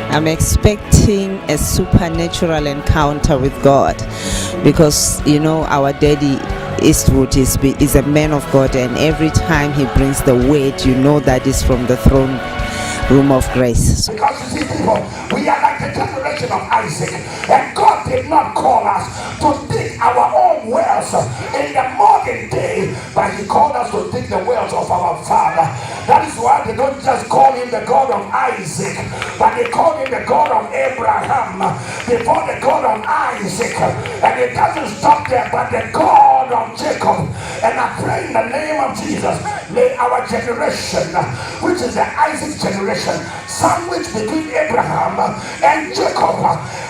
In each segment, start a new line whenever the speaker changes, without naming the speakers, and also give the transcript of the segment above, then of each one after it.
I'm expecting a supernatural encounter with God, because our daddy Eastwood is a man of God, and every time he brings the word, that is from the throne room of grace.
Because you see, people, we are like the generation of Isaac, and God did not call us to dig our own wells in the modern day, but he called us to dig the wells of our father. That is why they don't just call him the God of Isaac, but they call him the God of Abraham before the God of Isaac. And it doesn't stop there, but the God of Jacob. And I pray in the name of Jesus, may our generation, which is the Isaac generation, sandwiched between Abraham and Jacob,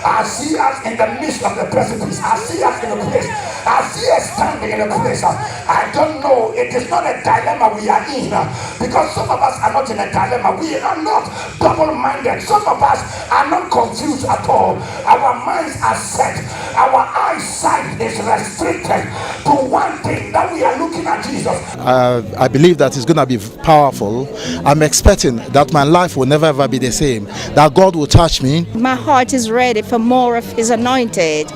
I see us in the midst of the precipice. I see us in a place. I see us standing in a place. I don't know. It is not a dilemma we are in, because some of us are not in a dilemma. We are not double-minded. Some of us are not confused at all. Our minds are set. Our eyesight is restricted to one thing, that we are looking at Jesus.
I believe that it's going to be powerful. I'm expecting that my life will never ever be the same, that God will touch me.
My heart is ready for more of His anointed.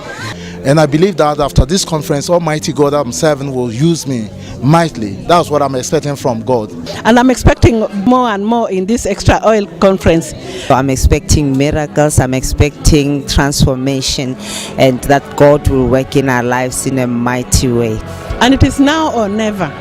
And I believe that after this conference, Almighty God I'm serving will use me mightily. That's what I'm expecting from God.
And I'm expecting more and more in this Extra Oil conference.
So I'm expecting miracles, I'm expecting transformation, and that God will work in our lives in a mighty way.
And it is now or never.